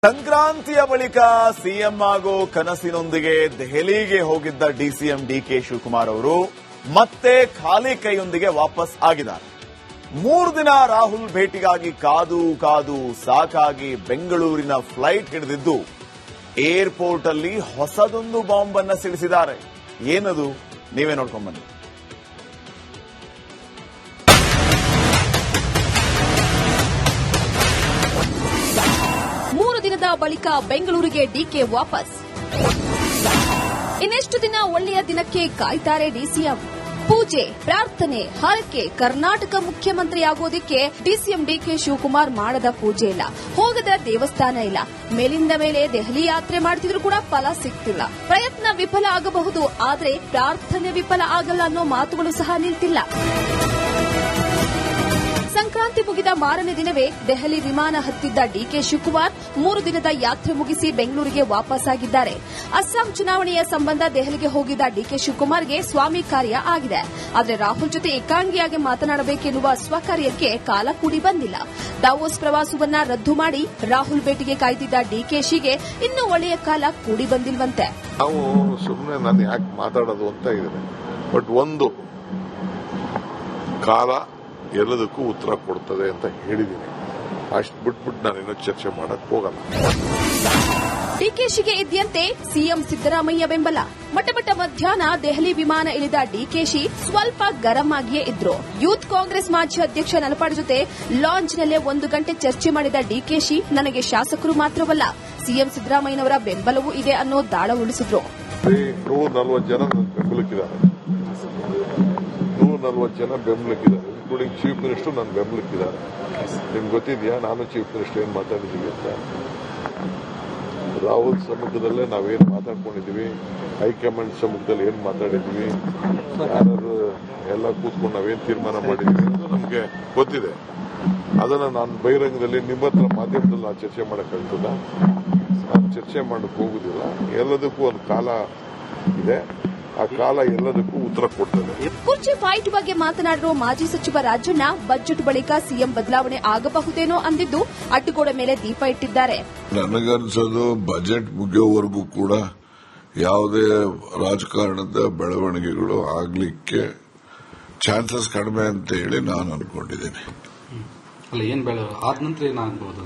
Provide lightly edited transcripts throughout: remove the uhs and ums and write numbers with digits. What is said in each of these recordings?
ಸಂಕ್ರಾಂತಿಯ ಬಳಿಕ ಸಿಎಂ ಆಗೋ ಕನಸಿನೊಂದಿಗೆ ದೆಹಲಿಗೆ ಹೋಗಿದ್ದ ಡಿಸಿಎಂ ಡಿಕೆ ಶಿವಕುಮಾರ್ ಅವರು ಮತ್ತೆ ಖಾಲಿ ಕೈಯೊಂದಿಗೆ ವಾಪಸ್ ಆಗಿದ್ದಾರೆ. 3 ದಿನ ರಾಹುಲ್ ಭೇಟಿಗಾಗಿ ಕಾದು ಸಾಕಾಗಿ ಬೆಂಗಳೂರಿನ ಫ್ಲೈಟ್ ಹಿಡಿದಿದ್ದು ಏರ್ಪೋರ್ಟ್ ಅಲ್ಲಿ ಹೊಸದೊಂದು ಬಾಂಬ್ ಅನ್ನು ಸಿಡಿಸಿದ್ದಾರೆ. ಏನದು ನೀವೇ ನೋಡ್ಕೊಂಡ್ಬನ್ನಿ. ದಿನದ ಬಳಿಕ ಬೆಂಗಳೂರಿಗೆ ಡಿಕೆ ವಾಪಸ್. ಇನ್ನೆಷ್ಟು ದಿನ ಒಳ್ಳೆಯ ದಿನಕ್ಕೆ ಕಾಯ್ತಾರೆ ಡಿಸಿಎಂ? ಪೂಜೆ, ಪ್ರಾರ್ಥನೆ, ಹರಕೆ. ಕರ್ನಾಟಕ ಮುಖ್ಯಮಂತ್ರಿಯಾಗೋದಕ್ಕೆ ಡಿಸಿಎಂ ಡಿಕೆ ಶಿವಕುಮಾರ್ ಮಾಡದ ಪೂಜೆ ಇಲ್ಲ, ಹೋಗದ ದೇವಸ್ಥಾನ ಇಲ್ಲ. ಮೇಲಿಂದ ಮೇಲೆ ದೆಹಲಿ ಯಾತ್ರೆ ಮಾಡ್ತಿದ್ರು ಕೂಡ ಫಲ ಸಿಗ್ತಿಲ್ಲ. ಪ್ರಯತ್ನ ವಿಫಲ ಆಗಬಹುದು, ಆದ್ರೆ ಪ್ರಾರ್ಥನೆ ವಿಫಲ ಆಗಲ್ಲ ಅನ್ನೋ ಮಾತುಗಳು ಸಹ ನಿಂತಿಲ್ಲ. ಸಂಕ್ರಾಂತಿ ಮುಗಿದ ಮಾರನೇ ದಿನವೇ ದೆಹಲಿ ವಿಮಾನ ಹತ್ತಿದ್ದ ಡಿಕೆ ಶಿವಕುಮಾರ್ 3 ದಿನದ ಯಾತ್ರೆ ಮುಗಿಸಿ ಬೆಂಗಳೂರಿಗೆ ವಾಪಸ್ ಆಗಿದ್ದಾರೆ. ಅಸ್ಸಾಂ ಚುನಾವಣೆಯ ಸಂಬಂಧ ದೆಹಲಿಗೆ ಹೋಗಿದ್ದ ಡಿಕೆ ಶಿವಕುಮಾರ್ಗೆ ಸ್ವಾಮಿ ಕಾರ್ಯ ಆಗಿದೆ. ಆದರೆ ರಾಹುಲ್ ಜೊತೆ ಏಕಾಂಗಿಯಾಗಿ ಮಾತನಾಡಬೇಕೆನ್ನುವ ಸ್ವಕಾರ್ಯಕ್ಕೆ ಕಾಲ ಕೂಡಿ ಬಂದಿಲ್ಲ. ದಾವೋಸ್ ಪ್ರವಾಸವನ್ನ ರದ್ದು ಮಾಡಿ ರಾಹುಲ್ ಭೇಟಿಗೆ ಕಾಯ್ದಿದ್ದ ಡಿಕೆಶಿಗೆ ಇನ್ನೂ ಒಳ್ಳೆಯ ಕಾಲ ಕೂಡಿ ಬಂದಿಲ್ವಂತೆ. ನಾವು ಸುಮ್ಮನೆ ನಾನು ಯಾಕೆ ಮಾತಾಡೋದು ಅಂತ ಇದ್ದೇನೆ, ಬಟ್ ಒಂದು ಕಾಲ ಎಲ್ಲದಕ್ಕೂ ಉತ್ತರ ಕೊಡ್ತದೆ ಅಂತ ಹೇಳಿದ್ದೀನಿ. ಅಷ್ಟು ಬಿಟ್ಬಿಟ್ಟು ನಾನೇನೋ ಚರ್ಚೆ ಮಾಡಕ್ ಹೋಗಲ್ಲ. ಡಿಕೆಶಿಗೆ ಇದ್ದಂತೆ ಸಿಎಂ ಸಿದ್ದರಾಮಯ್ಯ ಬೆಂಬಲ. ಮಟಮಟ ಮಧ್ಯಾಹ್ನ ದೆಹಲಿ ವಿಮಾನ ಇಳಿದ ಡಿಕೆಶಿ ಸ್ವಲ್ಪ ಗರಂ ಆಗಿಯೇ ಇದ್ರು. ಯೂತ್ ಕಾಂಗ್ರೆಸ್ ಮಾಜಿ ಅಧ್ಯಕ್ಷ ನಲಪಾಡ್ ಜೊತೆ ಲಾಂಜ್ನಲ್ಲೇ 1 ಗಂಟೆ ಚರ್ಚೆ ಮಾಡಿದ ಡಿಕೆಶಿ, ನನಗೆ ಶಾಸಕರು ಮಾತ್ರವಲ್ಲ ಸಿಎಂ ಸಿದ್ದರಾಮಯ್ಯನವರ ಬೆಂಬಲವೂ ಇದೆ ಅನ್ನೋ ದಾಳ ಉಳಿಸಿದ್ರು. 140 ಜನ ಬೆಂಬಲಕ್ಕಿದ್ದಾರೆ, 140 ಜನ ಬೆಂಬಲಕ್ಕಿದ್ದಾರೆ, ಇನ್ಕ್ಲೂಡಿಂಗ್ ಚೀಫ್ ಮಿನಿಸ್ಟರ್ ನನ್ನ ಬೆಂಬಲಕ್ಕಿದ್ದಾರೆ. ನಿಮ್ಗೆ ಗೊತ್ತಿದ್ಯಾ ನಾನು ಚೀಫ್ ಮಿನಿಸ್ಟರ್ ಏನ್ ಮಾತಾಡಿದೀವಿ ಅಂತ? ರಾಹುಲ್ ಸಮ್ಮುಖದಲ್ಲೇ ನಾವೇನ್ ಮಾತಾಡ್ಕೊಂಡಿದೀವಿ, ಹೈಕಮಾಂಡ್ ಸಮ್ಮುಖದಲ್ಲಿ ಏನ್ ಮಾತಾಡಿದೀವಿ, ಯಾರು ಎಲ್ಲ ಕೂತ್ಕೊಂಡು ನಾವೇನ್ ತೀರ್ಮಾನ ಮಾಡಿದೀವಿ ಅಂತ ನಮ್ಗೆ ಗೊತ್ತಿದೆ. ಅದನ್ನ ನಾನು ಬಹಿರಂಗದಲ್ಲಿ ನಿಮ್ಮ ಹತ್ರ ಮಾಧ್ಯಮದಲ್ಲಿ ನಾನು ಚರ್ಚೆ ಮಾಡಕ್ಕಾಗ್ತದ? ನಾನು ಚರ್ಚೆ ಮಾಡಕ್ ಹೋಗುದಿಲ್ಲ. ಎಲ್ಲದಕ್ಕೂ ಒಂದು ಕಾಲ ಇದೆ, ಆ ಕಾಲ ಎಲ್ಲದಕ್ಕೂ ಉತ್ತರ ಕೊಡ್ತದೆ. ಕುರ್ಚಿ ಫೈಟ್ ಬಗ್ಗೆ ಮಾತನಾಡಿರುವ ಮಾಜಿ ಸಚಿವ ರಾಜಣ್ಣ, ಬಜೆಟ್ ಬಳಿಕ ಸಿಎಂ ಬದಲಾವಣೆ ಆಗಬಹುದೇನೋ ಅಂದಿದ್ದು ಅಡ್ಡಗೋಡೆ ಮೇಲೆ ದೀಪ ಇಟ್ಟಿದ್ದಾರೆ. ನನಗನ್ಸೋದು ಬಜೆಟ್ ಮುಗಿಯೋವರೆಗೂ ಕೂಡ ಯಾವುದೇ ರಾಜಕಾರಣದ ಬೆಳವಣಿಗೆಗಳು ಆಗ್ಲಿಕ್ಕೆ ಚಾನ್ಸಸ್ ಕಡಿಮೆ ಅಂತ ಹೇಳಿ ನಾನು ಅನ್ಕೊಂಡಿದ್ದೀನಿ. ಆದ ನಂತರ ಏನಾಗಬಹುದು?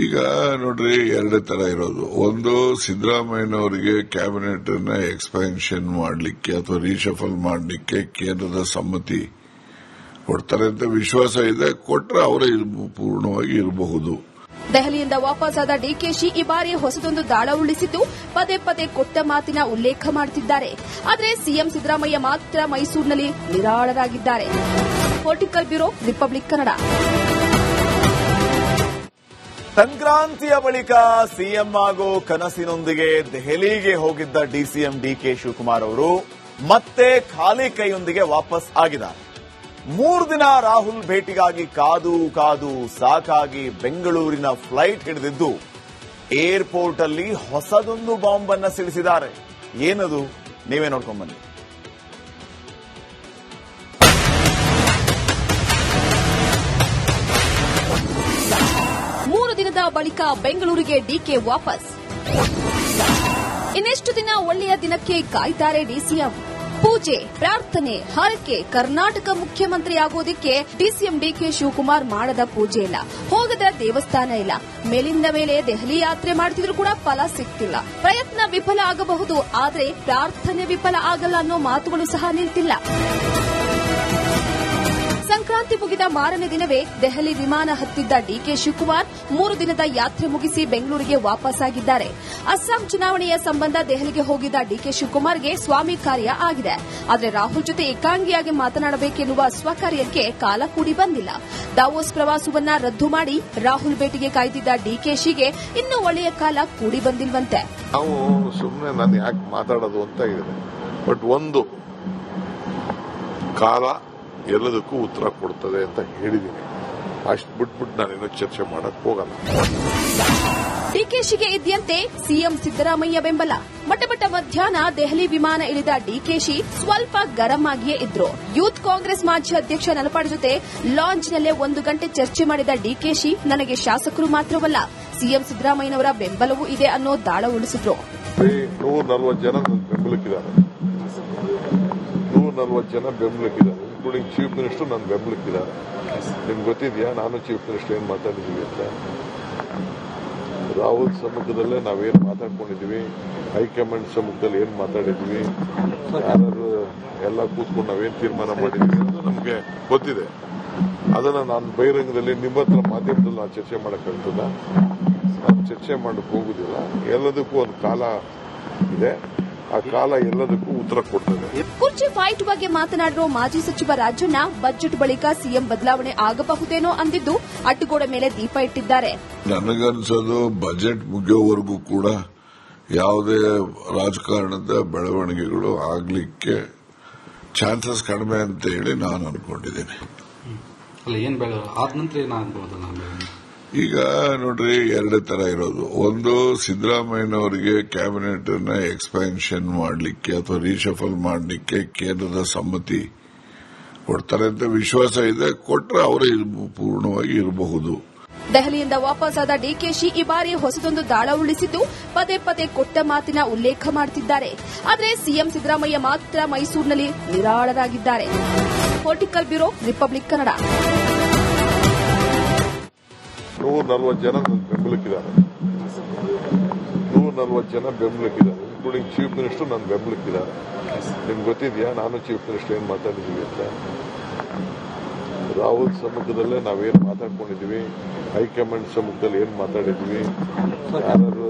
ಈಗ ನೋಡ್ರಿ, 2 ತರ ಇರೋದು. ಒಂದು, ಸಿದ್ದರಾಮಯ್ಯನವರಿಗೆ ಕ್ಯಾಬಿನೆಟ್ ಅನ್ನ ಎಕ್ಸ್ಪಾನ್ಷನ್ ಮಾಡಲಿಕ್ಕೆ ಅಥವಾ ರೀಶಫಲ್ ಮಾಡಲಿಕ್ಕೆ ಕೇಂದ್ರದ ಸಮ್ಮತಿ ಕೊಡ್ತಾರೆ ಅಂತ ವಿಶ್ವಾಸ ಇದೆ. ಕೊಟ್ರೆ ಅವರೇ ಪೂರ್ಣವಾಗಿ ಇರಬಹುದು. ದೆಹಲಿಯಿಂದ ವಾಪಸ್ಸಾದ ಡಿಕೆಶಿ ಈ ಬಾರಿ ಹೊಸದೊಂದು ದಾಳ ಉಳಿಸಿದ್ದು ಪದೇ ಪದೇ ಕೊಟ್ಟ ಮಾತಿನ ಉಲ್ಲೇಖ ಮಾಡುತ್ತಿದ್ದಾರೆ. ಆದರೆ ಸಿಎಂ ಸಿದ್ದರಾಮಯ್ಯ ಮಾತ್ರ ಮೈಸೂರಿನಲ್ಲಿ ನಿರಾಳರಾಗಿದ್ದಾರೆ. Political bureau, Republic Kannada. ಸಂಕ್ರಾಂತಿಯ ಬಳಿಕ ಸಿಎಂ ಆಗೋ ಕನಸಿನೊಂದಿಗೆ ದೆಹಲಿಗೆ ಹೋಗಿದ್ದ ಡಿಸಿಎಂ ಡಿಕೆ ಶಿವಕುಮಾರ್ ಅವರು ಮತ್ತೆ ಖಾಲಿ ಕೈಯೊಂದಿಗೆ ವಾಪಸ್ ಆಗಿದ್ದಾರೆ. 3 ದಿನ ರಾಹುಲ್ ಭೇಟಿಗಾಗಿ ಕಾದು ಸಾಕಾಗಿ ಬೆಂಗಳೂರಿನ ಫ್ಲೈಟ್ ಹಿಡಿದಿದ್ದು ಏರ್ಪೋರ್ಟ್ ಅಲ್ಲಿ ಹೊಸದೊಂದು ಬಾಂಬ್ ಅನ್ನು ಸಿಡಿಸಿದ್ದಾರೆ. ಏನದು ನೀವೇ ನೋಡ್ಕೊಂಡ್ಬನ್ನಿ. ದಿನದ ಬಳಿಕ ಬೆಂಗಳೂರಿಗೆ ಡಿಕೆ ವಾಪಸ್. ಇನ್ನೆಷ್ಟು ದಿನ ಒಳ್ಳೆಯ ದಿನಕ್ಕೆ ಕಾಯ್ತಾರೆ ಡಿಸಿಎಂ? ಪೂಜೆ, ಪ್ರಾರ್ಥನೆ, ಹರಕೆ. ಕರ್ನಾಟಕ ಮುಖ್ಯಮಂತ್ರಿಯಾಗೋದಕ್ಕೆ ಡಿಸಿಎಂ ಡಿಕೆ ಶಿವಕುಮಾರ್ ಮಾಡದ ಪೂಜೆ ಇಲ್ಲ, ಹೋಗದ ದೇವಸ್ಥಾನ ಇಲ್ಲ. ಮೇಲಿಂದ ಮೇಲೆ ದೆಹಲಿ ಯಾತ್ರೆ ಮಾಡ್ತಿದ್ರು ಕೂಡ ಫಲ ಸಿಗ್ತಿಲ್ಲ. ಪ್ರಯತ್ನ ವಿಫಲ ಆಗಬಹುದು, ಆದ್ರೆ ಪ್ರಾರ್ಥನೆ ವಿಫಲ ಆಗಲ್ಲ ಅನ್ನೋ ಮಾತುಗಳು ಸಹ ನಿಂತಿಲ್ಲ. ಸಂಕ್ರಾಂತಿ ಮುಗಿದ ಮಾರನೇ ದಿನವೇ ದೆಹಲಿ ವಿಮಾನ ಹತ್ತಿದ್ದ ಡಿಕೆ ಶಿವಕುಮಾರ್ 3 ದಿನದ ಯಾತ್ರೆ ಮುಗಿಸಿ ಬೆಂಗಳೂರಿಗೆ ವಾಪಸ್ ಆಗಿದ್ದಾರೆ. ಅಸ್ಸಾಂ ಚುನಾವಣೆಯ ಸಂಬಂಧ ದೆಹಲಿಗೆ ಹೋಗಿದ್ದ ಡಿಕೆ ಶಿವಕುಮಾರ್ಗೆ ಸ್ವಾಮಿ ಕಾರ್ಯ ಆಗಿದೆ. ಆದರೆ ರಾಹುಲ್ ಜೊತೆ ಏಕಾಂಗಿಯಾಗಿ ಮಾತನಾಡಬೇಕೆನ್ನುವ ಸ್ವಕಾರ್ಯಕ್ಕೆ ಕಾಲ ಕೂಡಿ ಬಂದಿಲ್ಲ. ದಾವೋಸ್ ಪ್ರವಾಸವನ್ನ ರದ್ದು ಮಾಡಿ ರಾಹುಲ್ ಭೇಟಿಗೆ ಕಾಯ್ದಿದ್ದ ಡಿಕೆಶಿಗೆ ಇನ್ನೂ ಒಳ್ಳೆಯ ಕಾಲ ಕೂಡಿ ಬಂದಿಲ್ವಂತೆ. ನಾವು ಸುಮ್ಮನೆ ನಾನು ಯಾಕೆ ಮಾತಾಡೋದು ಅಂತ ಇದ್ದೇನೆ, ಬಟ್ ಒಂದು ಕಾಲ ಎಲ್ಲದಕ್ಕೂ ಉತ್ತರ ಕೊಡ್ತದೆ ಅಂತ ಹೇಳಿದ್ದೀನಿ. ಅಷ್ಟು ಬಿಟ್ಬಿಟ್ಟು ನಾನೇನೋ ಚರ್ಚೆ ಮಾಡಕ್ ಹೋಗಲ್ಲ. ಡಿಕೆಶಿಗೆ ಇದ್ದಂತೆ ಸಿಎಂ ಸಿದ್ದರಾಮಯ್ಯ ಬೆಂಬಲ. ಮಟಮಟ ಮಧ್ಯಾಹ್ನ ದೆಹಲಿ ವಿಮಾನ ಇಳಿದ ಡಿಕೆಶಿ ಸ್ವಲ್ಪ ಗರಂ ಆಗಿಯೇ ಇದ್ರು. ಯೂತ್ ಕಾಂಗ್ರೆಸ್ ಮಾಜಿ ಅಧ್ಯಕ್ಷ ನಲಪಾಡ್ ಜೊತೆ ಲಾಂಜ್ನಲ್ಲೇ 1 ಗಂಟೆ ಚರ್ಚೆ ಮಾಡಿದ ಡಿಕೆಶಿ, ನನಗೆ ಶಾಸಕರು ಮಾತ್ರವಲ್ಲ ಸಿಎಂ ಸಿದ್ದರಾಮಯ್ಯನವರ ಬೆಂಬಲವೂ ಇದೆ ಅನ್ನೋ ದಾಳ ಉಳಿಸಿದ್ರು. 140 ಜನ ಬೆಂಬಲಕ್ಕಿದ್ದಾರೆ, 140 ಜನ ಬೆಂಬಲಕ್ಕಿದ್ದಾರೆ, ಇನ್ಕ್ಲೂಡಿಂಗ್ ಚೀಫ್ ಮಿನಿಸ್ಟರ್ ನನ್ನ ಬೆಂಬಲಕ್ಕಿದ್ದಾರೆ. ನಿಮ್ಗೆ ಗೊತ್ತಿದ್ಯಾ ನಾನು ಚೀಫ್ ಮಿನಿಸ್ಟರ್ ಏನ್ ಮಾತಾಡಿದೀವಿ ಅಂತ? ರಾಹುಲ್ ಸಮ್ಮುಖದಲ್ಲೇ ನಾವೇನ್ ಮಾತಾಡ್ಕೊಂಡಿದೀವಿ, ಹೈಕಮಾಂಡ್ ಸಮ್ಮುಖದಲ್ಲಿ ಏನ್ ಮಾತಾಡಿದ್ವಿ, ಯಾರು ಎಲ್ಲ ಕೂತ್ಕೊಂಡು ನಾವೇನ್ ತೀರ್ಮಾನ ಮಾಡಿದ್ವಿ ಅಂತ ನಮ್ಗೆ ಗೊತ್ತಿದೆ. ಅದನ್ನ ನಾನು ಬಹಿರಂಗದಲ್ಲಿ ನಿಮ್ಮ ಹತ್ರ ಮಾಧ್ಯಮದಲ್ಲಿ ನಾನು ಚರ್ಚೆ ಮಾಡಕ್ಕಾಗ್ತದ? ನಾನು ಚರ್ಚೆ ಮಾಡಕ್ ಹೋಗುದಿಲ್ಲ. ಎಲ್ಲದಕ್ಕೂ ಒಂದು ಕಾಲ ಇದೆ, ಆ ಕಾಲ ಎಲ್ಲದಕ್ಕೂ ಉತ್ತರ ಕೊಡ್ತದೆ. ಕುರ್ಚಿ ಫೈಟ್ ಬಗ್ಗೆ ಮಾತನಾಡಿರೋ ಮಾಜಿ ಸಚಿವ ರಾಜಣ್ಣ, ಬಜೆಟ್ ಬಳಿಕ ಸಿಎಂ ಬದಲಾವಣೆ ಆಗಬಹುದೇನೋ ಅಂದಿದ್ದು ಅಡ್ಡಗೋಡೆ ಮೇಲೆ ದೀಪ ಇಟ್ಟಿದ್ದಾರೆ. ನನಗನ್ಸೋದು ಬಜೆಟ್ ಮುಗಿಯೋವರೆಗೂ ಕೂಡ ಯಾವುದೇ ರಾಜಕಾರಣದ ಬೆಳವಣಿಗೆಗಳು ಆಗ್ಲಿಕ್ಕೆ ಚಾನ್ಸಸ್ ಕಡಿಮೆ ಅಂತ ಹೇಳಿ ನಾನು ಅನ್ಕೊಂಡಿದ್ದೀನಿ. ಅಲ್ಲ ಏನ್ ಆದ ನಂತರ ಏನಾಗಬಹುದು? ಈಗ ನೋಡ್ರಿ, 2 ತರ ಇರೋದು. ಒಂದು, ಸಿದ್ದರಾಮಯ್ಯನವರಿಗೆ ಕ್ಯಾಬಿನೆಟ್ ಅನ್ನ ಎಕ್ಸ್ಪ್ಯಾನ್ಷನ್ ಮಾಡಲಿಕ್ಕೆ ಅಥವಾ ರೀಶಫಲ್ ಮಾಡಲಿಕ್ಕೆ ಕೇಂದ್ರದ ಸಮ್ಮತಿ ಕೊಡ್ತಾರೆ ಅಂತ ವಿಶ್ವಾಸ ಇದೆ. ಕೊಟ್ರೆ ಅವರೇ ಪೂರ್ಣವಾಗಿ ಇರಬಹುದು. ದೆಹಲಿಯಿಂದ ವಾಪಸ್ಸಾದ ಡಿಕೆಶಿ ಈ ಬಾರಿ ಹೊಸದೊಂದು ದಾಳ ಉಳಿಸಿದ್ದು, ಪದೇ ಪದೇ ಕೊಟ್ಟ ಮಾತಿನ ಉಲ್ಲೇಖ ಮಾಡುತ್ತಿದ್ದಾರೆ. ಆದರೆ ಸಿಎಂ ಸಿದ್ದರಾಮಯ್ಯ ಮಾತ್ರ ಮೈಸೂರಿನಲ್ಲಿ ನಿರಾಳರಾಗಿದ್ದಾರೆ. Political bureau, Republic Kannada. 140 ಜನ ಬೆಂಬಲಕ್ಕಿದ್ದಾರೆ, 140 ಜನ ಬೆಂಬಲಕ್ಕಿದ್ದಾರೆ, ಇನ್ಕ್ಲೂಡಿಂಗ್ ಚೀಫ್ ಮಿನಿಸ್ಟರ್ ನನ್ನ ಬೆಂಬಲಕ್ಕಿದ್ದಾರೆ. ನಿಮ್ಗೆ ಗೊತ್ತಿದ್ಯಾ ನಾನು ಚೀಫ್ ಮಿನಿಸ್ಟರ್ ಏನ್ ಮಾತಾಡಿದೀವಿ ಅಂತ? ರಾಹುಲ್ ಸಮ್ಮುಖದಲ್ಲೇ ನಾವೇನ್ ಮಾತಾಡ್ಕೊಂಡಿದೀವಿ, ಹೈಕಮಾಂಡ್ ಸಮ್ಮುಖದಲ್ಲಿ ಏನ್ ಮಾತಾಡಿದ್ವಿ, ಯಾರು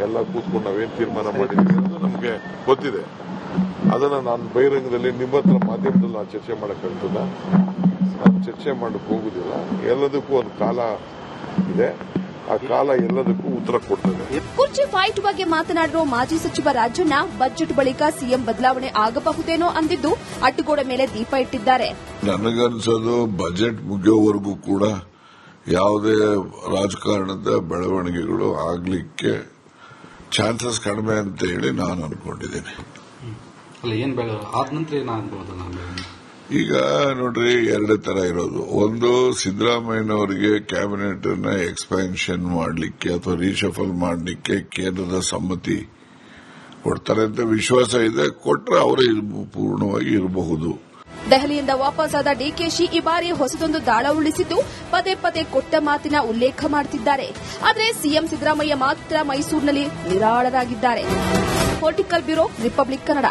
ಎಲ್ಲ ಕೂತ್ಕೊಂಡು ನಾವೇನ್ ತೀರ್ಮಾನ ಮಾಡಿದ್ವಿ ಅಂತ ನಮ್ಗೆ ಗೊತ್ತಿದೆ. ಅದನ್ನ ನಾನು ಬಹಿರಂಗದಲ್ಲಿ ನಿಮ್ಮ ಹತ್ರ ಮಾಧ್ಯಮದಲ್ಲಿ ನಾನು ಚರ್ಚೆ ಮಾಡಕ್ಕಾಗ್ತದ? ನಾನು ಚರ್ಚೆ ಮಾಡಕ್ ಹೋಗುದಿಲ್ಲ. ಎಲ್ಲದಕ್ಕೂ ಒಂದು ಕಾಲ ಇದೆ, ಆ ಕಾಲ ಎಲ್ಲದಕ್ಕೂ ಉತ್ತರ ಕೊಡ್ತದೆ. ಕುರ್ಚಿ ಫೈಟ್ ಬಗ್ಗೆ ಮಾತನಾಡಿರೋ ಮಾಜಿ ಸಚಿವ ರಾಜಣ್ಣ, ಬಜೆಟ್ ಬಳಿಕ ಸಿಎಂ ಬದಲಾವಣೆ ಆಗಬಹುದೇನೋ ಅಂದಿದ್ದು ಅಡ್ಡಗೋಡೆ ಮೇಲೆ ದೀಪ ಇಟ್ಟಿದ್ದಾರೆ. ನನಗನ್ಸೋದು ಬಜೆಟ್ ಮುಗಿಯೋವರೆಗೂ ಕೂಡ ಯಾವುದೇ ರಾಜಕಾರಣದ ಬೆಳವಣಿಗೆಗಳು ಆಗ್ಲಿಕ್ಕೆ ಚಾನ್ಸಸ್ ಕಡಿಮೆ ಅಂತ ಹೇಳಿ ನಾನು ಅನ್ಕೊಂಡಿದ್ದೀನಿ. ಅಲ್ಲ ಏನ್ ಆದ ನಂತರ ಏನಾಗಬಹುದು? ಈಗ ನೋಡ್ರಿ, 2 ತರ ಇರೋದು. ಒಂದು, ಸಿದ್ದರಾಮಯ್ಯನವರಿಗೆ ಕ್ಯಾಬಿನೆಟ್ ಅನ್ನ ಎಕ್ಸ್ಪ್ಯಾನ್ಷನ್ ಮಾಡಲಿಕ್ಕೆ ಅಥವಾ ರೀಶಫಲ್ ಮಾಡಲಿಕ್ಕೆ ಕೇಂದ್ರದ ಸಮ್ಮತಿ ಕೊಡ್ತಾರೆ ಅಂತ ವಿಶ್ವಾಸ ಇದೆ. ಕೊಟ್ರೆ ಅವರೇ ಪೂರ್ಣವಾಗಿ ಇರಬಹುದು. ದೆಹಲಿಯಿಂದ ವಾಪಸ್ಸಾದ ಡಿಕೆಶಿ ಈ ಬಾರಿ ಹೊಸದೊಂದು ದಾಳ ಉಳಿಸಿದ್ದು, ಪದೇ ಪದೇ ಕೊಟ್ಟ ಮಾತಿನ ಉಲ್ಲೇಖ ಮಾಡುತ್ತಿದ್ದಾರೆ. ಆದರೆ ಸಿಎಂ ಸಿದ್ದರಾಮಯ್ಯ ಮಾತ್ರ ಮೈಸೂರಿನಲ್ಲಿ ನಿರಾಳರಾಗಿದ್ದಾರೆ. Political bureau, Republic Kannada.